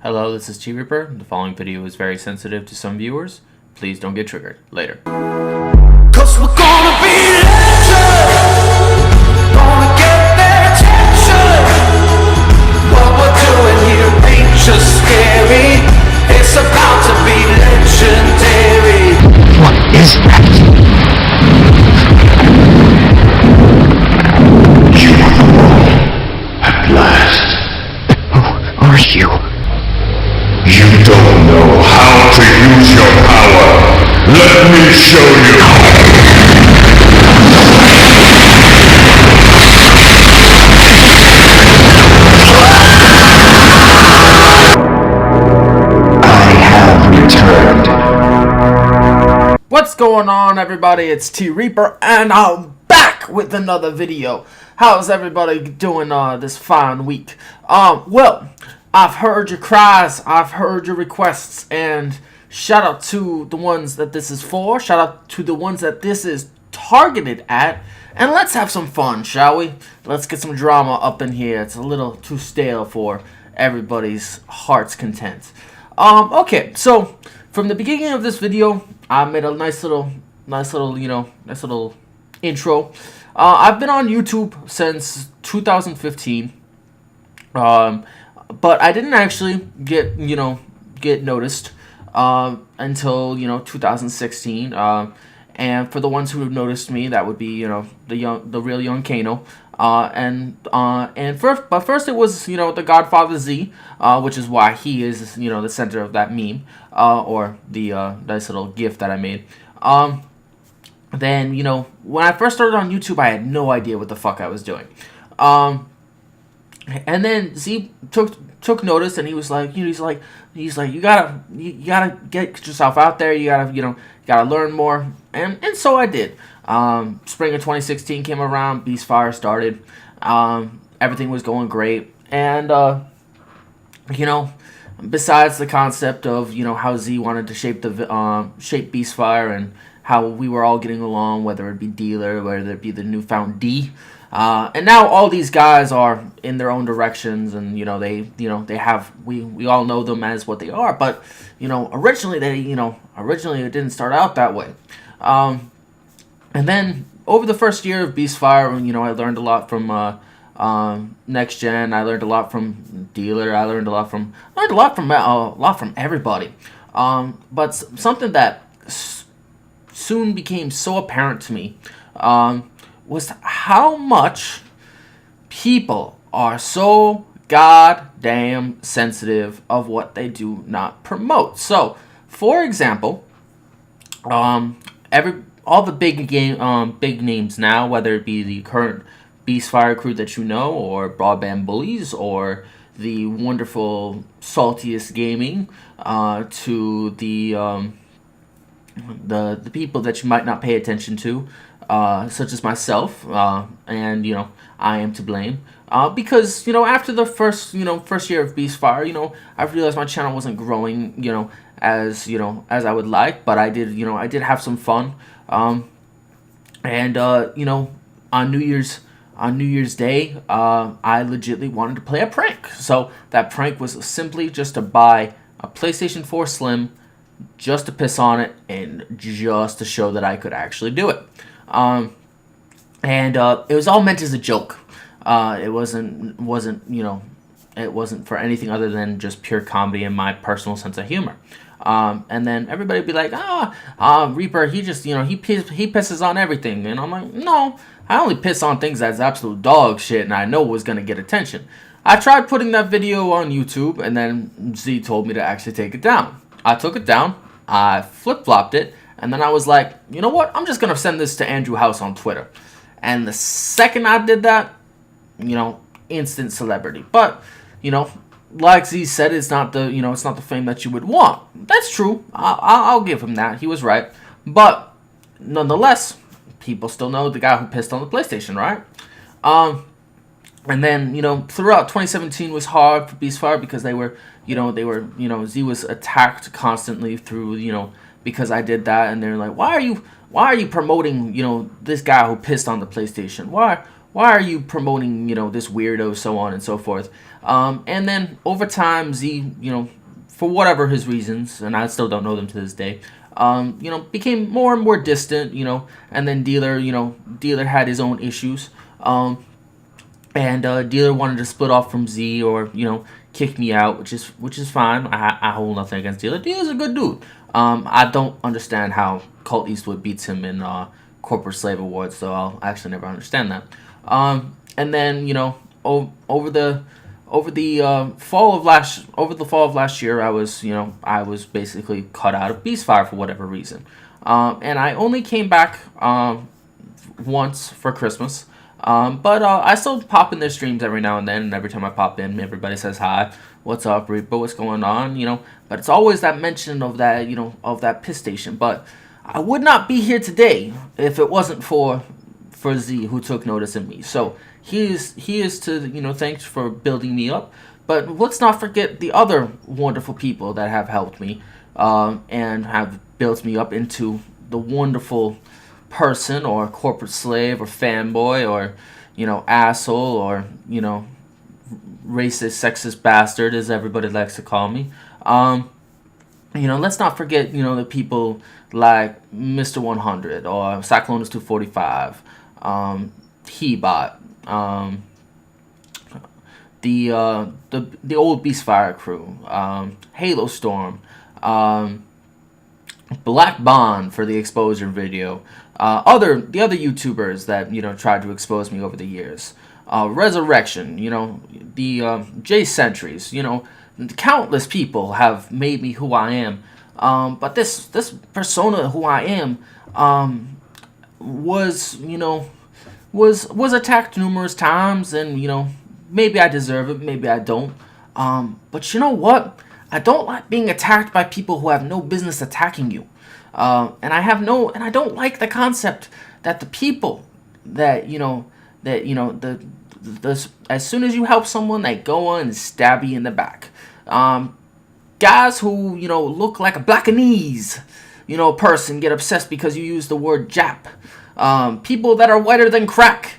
Hello, this is T Reaper. The following video is very sensitive to some viewers. Please don't get triggered. Later. Cause we're gonna be legends, gonna get their attention. What we're doing here ain't just scary, it's about to be legendary. What is that? You at last. Who are you? You don't know how to use your power. Let me show you. I have returned. What's going on, everybody? It's T Reaper, and I'm back with another video. How's everybody doing this fine week? Well, I've heard your cries, I've heard your requests, and shout out to the ones that this is for, shout out to the ones that this is targeted at, and let's have some fun, shall we? Let's get some drama up in here. It's a little too stale for everybody's heart's content. Okay, so from the beginning of this video, I made a nice little intro. I've been on YouTube since 2015. But I didn't actually get noticed until 2016. And for the ones who have noticed me, that would be the real young Kano. But first it was the Godfather Z, which is why he is the center of that meme, or the nice little GIF that I made. Then when I first started on YouTube, I had no idea what the fuck I was doing. And then Z took notice, and he was like, you gotta get yourself out there. You gotta learn more, and so I did. Spring of 2016 came around. Beastfire started. Everything was going great, and besides the concept of how Z wanted to shape Beastfire and how we were all getting along, whether it be Dealer, whether it be the newfound D. And now all these guys are in their own directions, and they have we all know them as what they are. But originally it didn't start out that way. And then over the first year of Beastfire, I learned a lot from Next Gen. I learned a lot from Dealer. I learned a lot from everybody. But something that soon became so apparent to me was how much people are so goddamn sensitive of what they do not promote. So, for example, all the big names now, whether it be the current Beastfire crew that you know, or Broadband Bullies, or the wonderful Saltiest Gaming, to the people that you might not pay attention to, such as myself, and I am to blame, because after the first year of Beastfire, I realized my channel wasn't growing as I would like, but I did have some fun, and on New Year's Day, I legitimately wanted to play a prank. So that prank was simply just to buy a PlayStation 4 Slim, just to piss on it, and just to show that I could actually do it. And it was all meant as a joke. It wasn't for anything other than just pure comedy and my personal sense of humor. And then everybody would be like, Reaper, he just, he pisses on everything. And I'm like, no, I only piss on things that's absolute dog shit and I know was going to get attention. I tried putting that video on YouTube, and then Z told me to actually take it down. I took it down, I flip-flopped it, and then I was like, you know what, I'm just going to send this to Andrew House on Twitter. And the second I did that, instant celebrity. But, like Z said, it's not the fame that you would want. That's true. I'll give him that. He was right. But, nonetheless, people still know the guy who pissed on the PlayStation, right? And then, throughout 2017 was hard for Beastfire because they were Z was attacked constantly through, because I did that, and they're like, why are you promoting, this guy who pissed on the PlayStation? Why why are you promoting, this weirdo, so on and so forth. And then over time, Z, for whatever his reasons, and I still don't know them to this day, became more and more distant, and then Dealer had his own issues. And Dealer wanted to split off from Z, or kick me out, which is fine. I hold nothing against Dealer. Dealer's a good dude. I don't understand how Colt Eastwood beats him in Corporate Slave Awards, so I'll actually never understand that. And then over the fall of last year, I was basically cut out of Beastfire for whatever reason, and I only came back once for Christmas. But I still pop in their streams every now and then, and every time I pop in, everybody says hi, what's up, Reaper, what's going on, But it's always that mention of that, of that piss station. But I would not be here today if it wasn't for Z, who took notice of me. So he is to, thanks for building me up. But let's not forget the other wonderful people that have helped me, and have built me up into the wonderful person, or corporate slave, or fanboy, or asshole, or racist, sexist bastard, as everybody likes to call me. Let's not forget the people like Mr. 100, or Cyclonus 245, Hebot, the old Beastfire crew, Halo Storm, Black Bond for the exposure video, the other YouTubers that tried to expose me over the years, Resurrection, the J Sentries, countless people have made me who I am. But this persona who I am was attacked numerous times, and maybe I deserve it, maybe I don't. But you know what? I don't like being attacked by people who have no business attacking you. And I don't like the concept that the people that, as soon as you help someone, they go on and stab you in the back. Guys who, look like a Blackanese, person get obsessed because you use the word Jap. People that are whiter than crack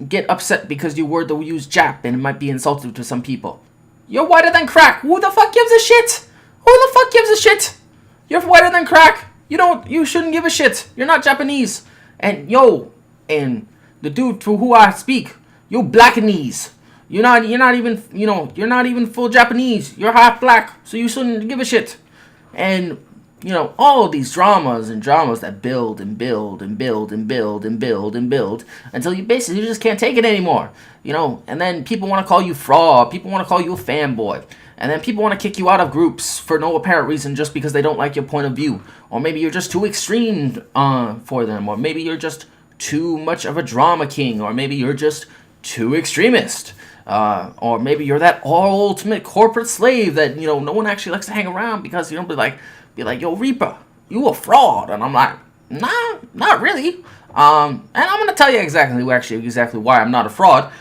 get upset because you use Jap, and it might be insulting to some people. You're whiter than crack. Who the fuck gives a shit? Who the fuck gives a shit? You're whiter than crack. You shouldn't give a shit. You're not Japanese. And the dude for who I speak, you're Blackanese. You're not even full Japanese. You're half black, so you shouldn't give a shit. And all of these dramas that build and build and build and build and build and build until you just can't take it anymore. And then people want to call you fraud. People want to call you a fanboy. And then people want to kick you out of groups for no apparent reason, just because they don't like your point of view. Or maybe you're just too extreme for them. Or maybe you're just too much of a drama king. Or maybe you're just too extremist. Or maybe you're that ultimate corporate slave that, no one actually likes to hang around because, be like, yo, Reaper, you a fraud. And I'm like, nah, not really. And I'm going to tell you exactly why I'm not a fraud,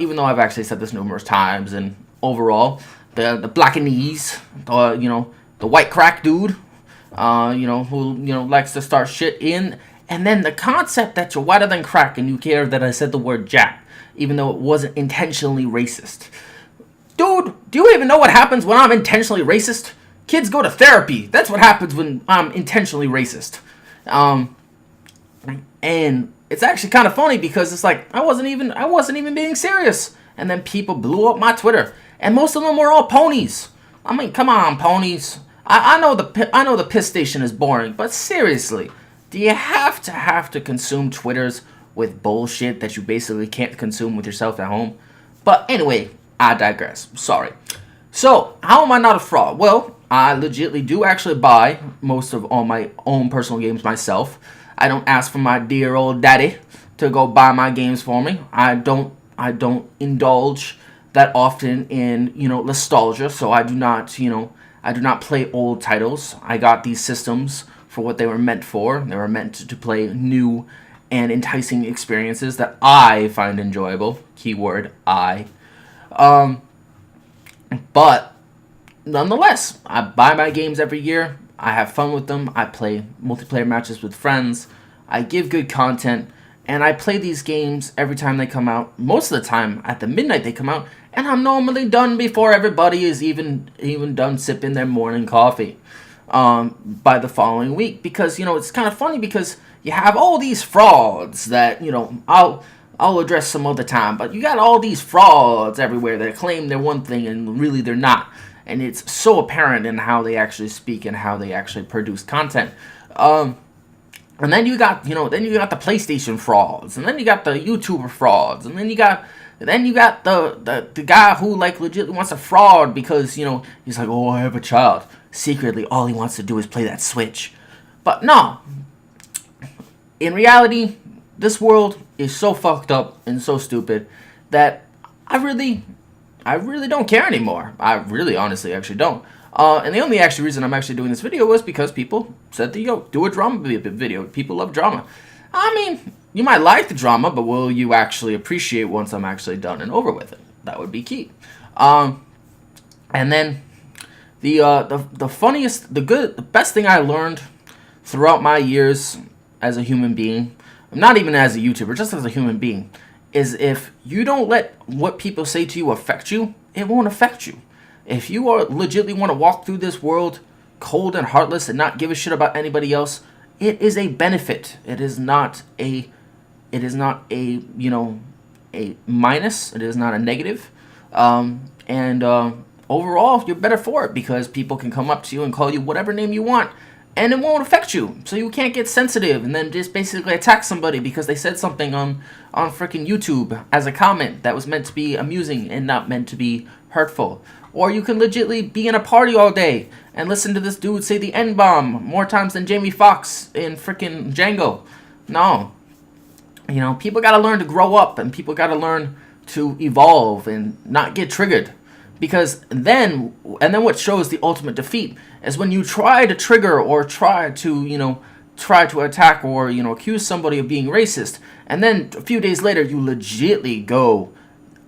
even though I've actually said this numerous times. And overall, the Blackanese, the white crack dude, who, likes to start shit in. And then the concept that you're whiter than crack and you care that I said the word Jap, even though it wasn't intentionally racist. Dude, do you even know what happens when I'm intentionally racist? Kids go to therapy. That's what happens when I'm intentionally racist. And it's actually kind of funny because it's like I wasn't even being serious. And then people blew up my Twitter, and most of them were all ponies. I mean, come on, ponies. I know the piss station is boring, but seriously, do you have to consume Twitters with bullshit that you basically can't consume with yourself at home? But anyway, I digress. Sorry. So, how am I not a fraud? Well, I legitimately do actually buy most of all my own personal games myself. I don't ask for my dear old daddy to go buy my games for me. I don't indulge that often in, nostalgia, so I do not play old titles. I got these systems for what they were meant for. They were meant to play new and enticing experiences that I find enjoyable. Keyword I. But nonetheless, I buy my games every year. I have fun with them. I play multiplayer matches with friends. I give good content, and I play these games every time they come out. Most of the time at the midnight they come out, and I'm normally done before everybody is even done sipping their morning coffee by the following week. Because, you know, it's kind of funny because you have all these frauds that, you know, I'll address some other time, but you got all these frauds everywhere that claim they're one thing and really they're not. And it's so apparent in how they actually speak and how they actually produce content. And then you got, you know, then you got the PlayStation frauds, and then you got the YouTuber frauds, and then you got the guy who like legit wants to fraud because, you know, he's like, oh, I have a child. Secretly, all he wants to do is play that Switch. But no, in reality, this world is so fucked up and so stupid that I really don't care anymore. I really, honestly, actually don't. And the only actual reason I'm actually doing this video was because people said, yo, do a drama video. People love drama. I mean, you might like the drama, but will you actually appreciate once I'm actually done and over with it? That would be key. And then the funniest, the best thing I learned throughout my years as a human being, not even as a YouTuber, just as a human being, is if you don't let what people say to you affect you, it won't affect you. If you are legitimately want to walk through this world cold and heartless and not give a shit about anybody else, it is a benefit. It is not a you know, a minus. It is not a negative. Overall, you're better for it because people can come up to you and call you whatever name you want, and it won't affect you. So you can't get sensitive and then just basically attack somebody because they said something on freaking YouTube as a comment that was meant to be amusing and not meant to be hurtful. Or you can legitimately be in a party all day and listen to this dude say the N-bomb more times than Jamie Foxx in freaking Django. No. You know, people gotta learn to grow up, and people gotta learn to evolve and not get triggered. Because then what shows the ultimate defeat is when you try to trigger or try to attack or, you know, accuse somebody of being racist, and then a few days later you legitly go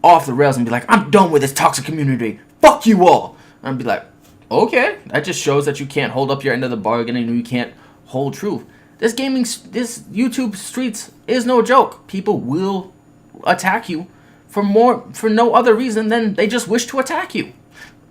off the rails and be like, I'm done with this toxic community. Fuck you all. And I'd be like, okay, that just shows that you can't hold up your end of the bargain and you can't hold truth. This YouTube streets is no joke. People will attack you for no other reason than they just wish to attack you.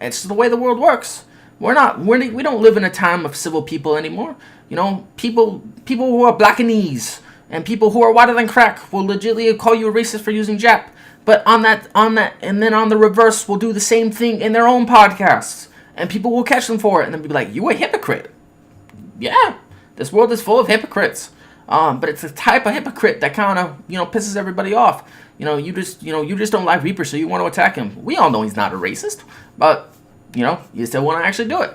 It's the way the world works. We don't live in a time of civil people anymore. You know, people who are blackanese and people who are whiter than crack will legitimately call you a racist for using Jap. But on that, and then on the reverse, will do the same thing in their own podcasts, and people will catch them for it, and then be like, "You a hypocrite." Yeah, this world is full of hypocrites. But it's a type of hypocrite that kind of, you know, pisses everybody off. You know, you just don't like Reaper, so you want to attack him. We all know he's not a racist, but you know, you still want to actually do it.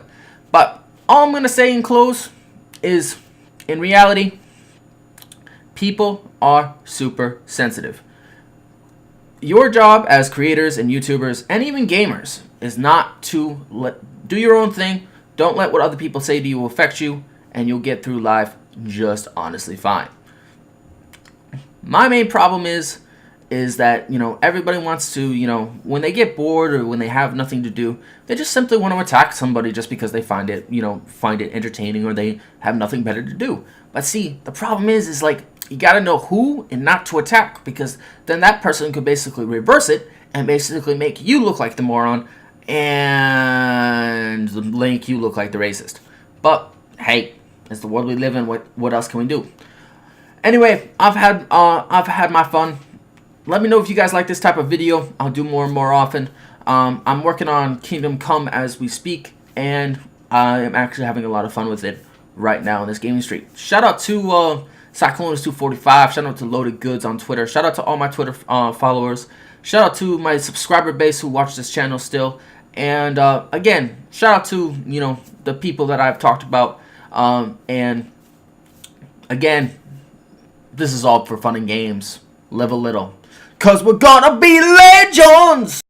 But all I'm gonna say in close is, in reality, people are super sensitive. Your job as creators and YouTubers and even gamers is not to do your own thing. Don't let what other people say to you affect you, and you'll get through life just honestly fine. My main problem is that, you know, everybody wants to, you know, when they get bored or when they have nothing to do, they just simply want to attack somebody just because they find it entertaining or they have nothing better to do. But see, the problem is like, you gotta know who and not to attack, because then that person could basically reverse it and basically make you look like the moron and make you look like the racist. But hey, it's the world we live in. What else can we do? Anyway, I've had my fun. Let me know if you guys like this type of video. I'll do more and more often. I'm working on Kingdom Come as we speak, and I am actually having a lot of fun with it right now in this gaming streak. Shout out to Cyclonus245. Shout out to Loaded Goods on Twitter. Shout out to all my Twitter followers. Shout out to my subscriber base who watch this channel still. And again, shout out to, you know, the people that I've talked about. And again, this is all for fun and games. Live a little, 'cause we're gonna be legends!